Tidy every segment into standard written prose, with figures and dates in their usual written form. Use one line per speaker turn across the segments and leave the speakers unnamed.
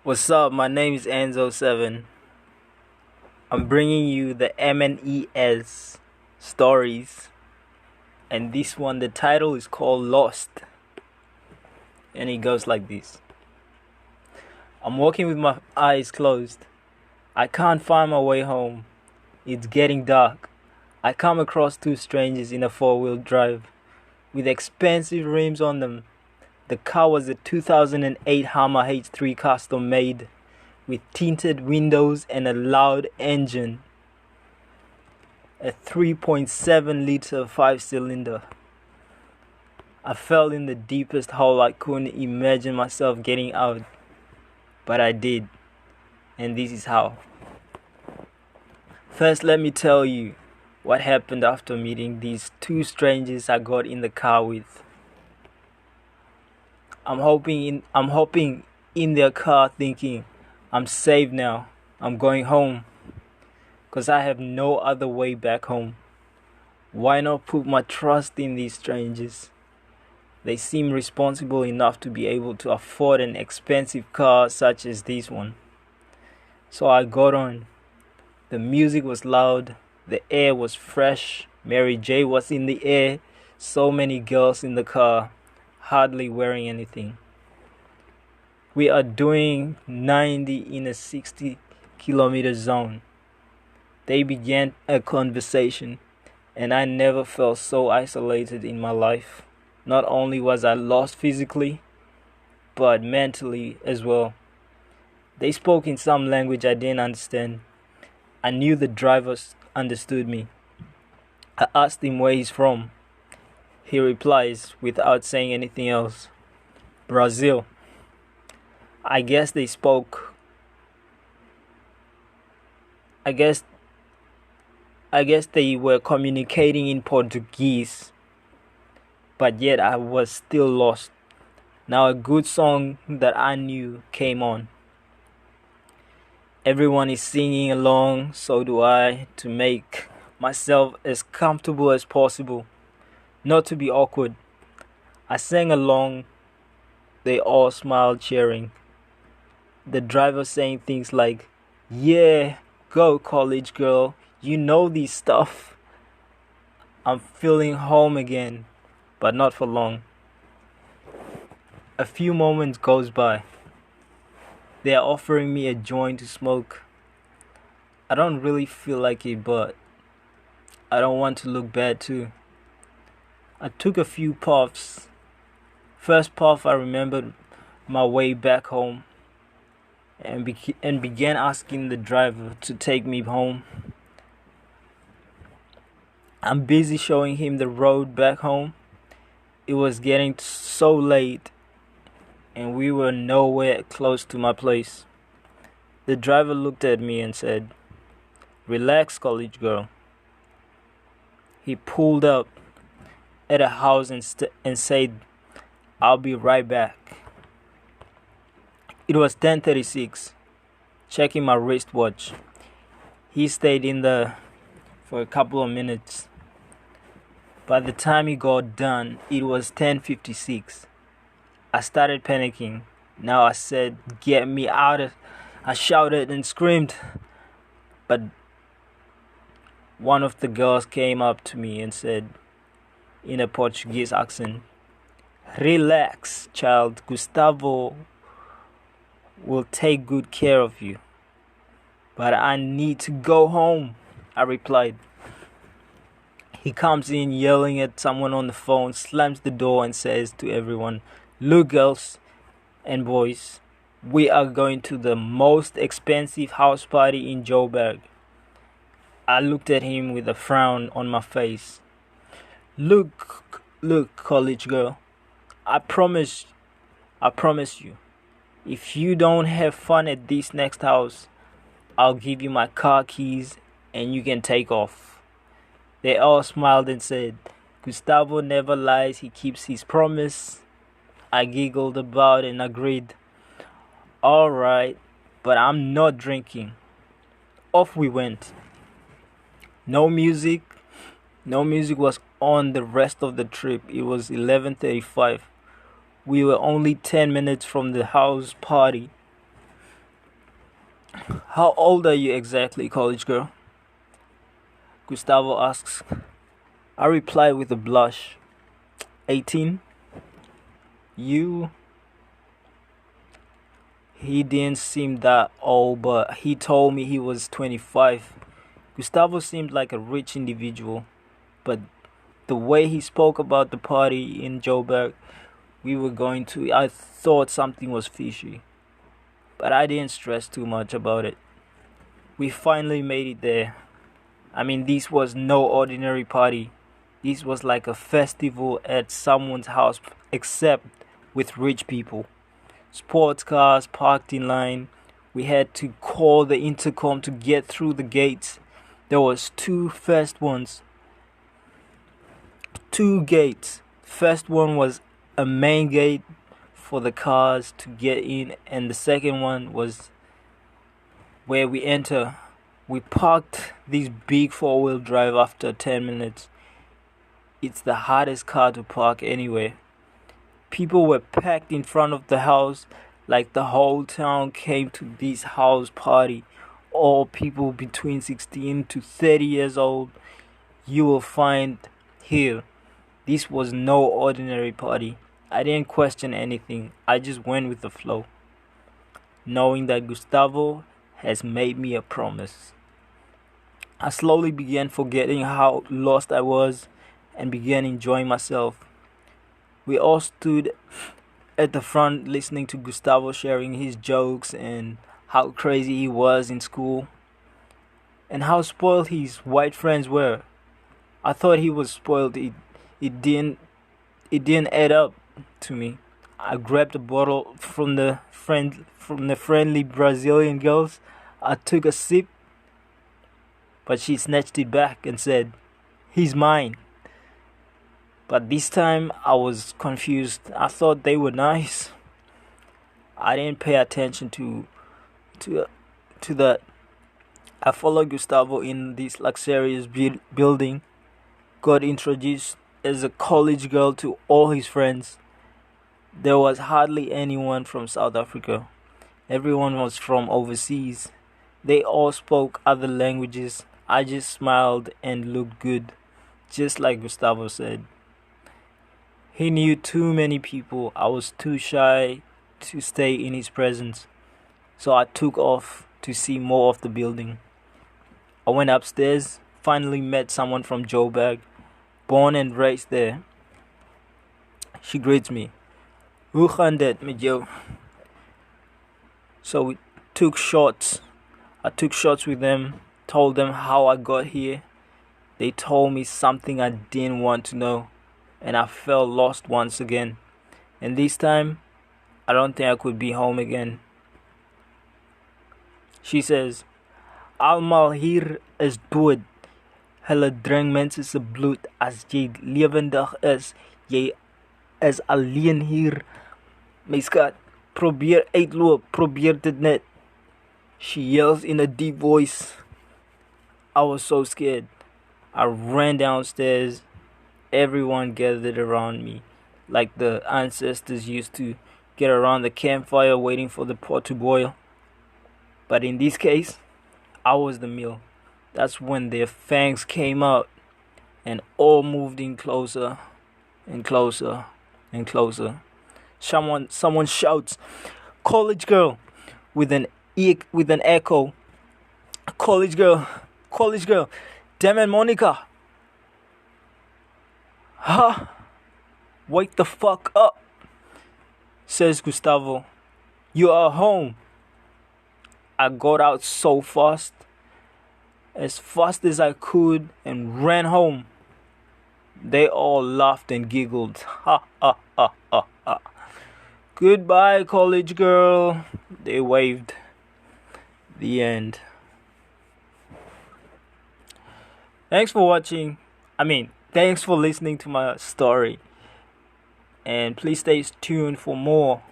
What's up? My name is Enzo 7. I'm bringing you the Mnes stories, and this one, the title is called Lost, and it goes like this. I'm walking with my eyes closed. I can't find my way home. It's getting dark. I come across two strangers in a four-wheel drive with expensive rims on them. The car was a 2008 Hummer H3 custom made with tinted windows and a loud engine. A 3.7 liter 5-cylinder. I fell in the deepest hole I couldn't imagine myself getting out, but I did, and this is how. First, let me tell you what happened after meeting these two strangers I got in the car with. I'm hopping in their car thinking, I'm safe now. I'm going home. 'Cause I have no other way back home. Why not put my trust in these strangers? They seem responsible enough to be able to afford an expensive car such as this one. So I got on. The music was loud. The air was fresh. Mary J was in the air. So many girls in the car, hardly wearing anything. We are doing 90 in a 60-kilometer zone. They began a conversation, and I never felt so isolated in my life. Not only was I lost physically, but mentally as well. They spoke in some language I didn't understand. I knew the drivers understood me. I asked him where he's from. He replies without saying anything else, Brazil. I guess they spoke. I guess they were communicating in Portuguese, but yet I was still lost. Now a good song that I knew came on. Everyone is singing along, so do I, to make myself as comfortable as possible, not to be awkward. I sang along. They all smiled, cheering. The driver saying things like, "Yeah, go college girl, you know this stuff." I'm feeling home again, but not for long. A few moments goes by. They are offering me a joint to smoke. I don't really feel like it, but I don't want to look bad too. I took a few puffs. First puff, I remembered my way back home and began asking the driver to take me home. I'm busy showing him the road back home. It was getting so late, and we were nowhere close to my place. The driver looked at me and said, "Relax, college girl." He pulled up at a house and said, "I'll be right back." It was 10:36. Checking my wristwatch. He stayed in there for a couple of minutes. By the time he got done, it was 10:56. I started panicking. Now I said, "Get me out of..." I shouted and screamed. But one of the girls came up to me and said, in a Portuguese accent, "Relax, child. Gustavo will take good care of you." "But I need to go home," I replied. He comes in yelling at someone on the phone, slams the door and says to everyone, "Look, girls and boys, we are going to the most expensive house party in Joburg." I looked at him with a frown on my face. Look, college girl, I promise you, if you don't have fun at this next house, I'll give you my car keys and you can take off." They all smiled and said, "Gustavo never lies, he keeps his promise." I giggled about and agreed. "All right, but I'm not drinking." Off we went. No music was on the rest of the trip. It was 11:35. We were only 10 minutes from the house party. "How old are you exactly, college girl?" Gustavo asks. I reply with a blush. 18. You? He didn't seem that old, but he told me he was 25. Gustavo seemed like a rich individual, but the way he spoke about the party in Joburg we were going to, I thought something was fishy. But I didn't stress too much about it. We finally made it there. I mean, this was no ordinary party. This was like a festival at someone's house, except with rich people. Sports cars parked in line. We had to call the intercom to get through the gates. There was two gates. First one was a main gate for the cars to get in, and the second one was where we enter. We parked this big 4-wheel drive after 10 minutes. It's the hardest car to park anywhere. People were packed in front of the house like the whole town came to this house party. All people between 16 to 30 years old you will find here. This was no ordinary party. I didn't question anything. I just went with the flow, knowing that Gustavo has made me a promise. I slowly began forgetting how lost I was and began enjoying myself. We all stood at the front listening to Gustavo sharing his jokes and how crazy he was in school and how spoiled his white friends were. I thought he was spoiled. It didn't add up to me. I grabbed a bottle from the friendly Brazilian girls. I took a sip, but she snatched it back and said, "He's mine." But this time I was confused. I thought they were nice. I didn't pay attention to that. I followed Gustavo in this luxurious building, got introduced as a college girl to all his friends. There was hardly anyone from South Africa. Everyone was from overseas. They all spoke other languages. I just smiled and looked good, just like Gustavo said. He knew too many people. I was too shy to stay in his presence, so I took off to see more of the building. I went upstairs, finally met someone from Joburg, born and raised there. She greets me. "Hoe gaan dit met jou?" So we took shots. I took shots with them, told them how I got here. They told me something I didn't want to know, and I felt lost once again. And this time, I don't think I could be home again. She says, "Almal hier is dood. Hulle drink mense se bloed. As jy lewendig is, jy is alleen hier. My skat, probeer uitloop, probeer dit net." She yells in a deep voice. I was so scared. I ran downstairs. Everyone gathered around me, like the ancestors used to get around the campfire waiting for the pot to boil. But in this case, I was the meal. That's when their fangs came out and all moved in closer and closer and closer. Someone shouts, "College girl," with an echo. College girl, damn it, Monica." "Huh? Wake the fuck up," says Gustavo. "You are home." I got out so fast as I could, and ran home. They all laughed and giggled. Ha ha ha ha ha. "Goodbye, college girl," they waved. The end. Thanks for watching. Thanks for listening to my story. And please stay tuned for more.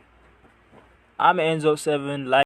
I'm Enzo 7.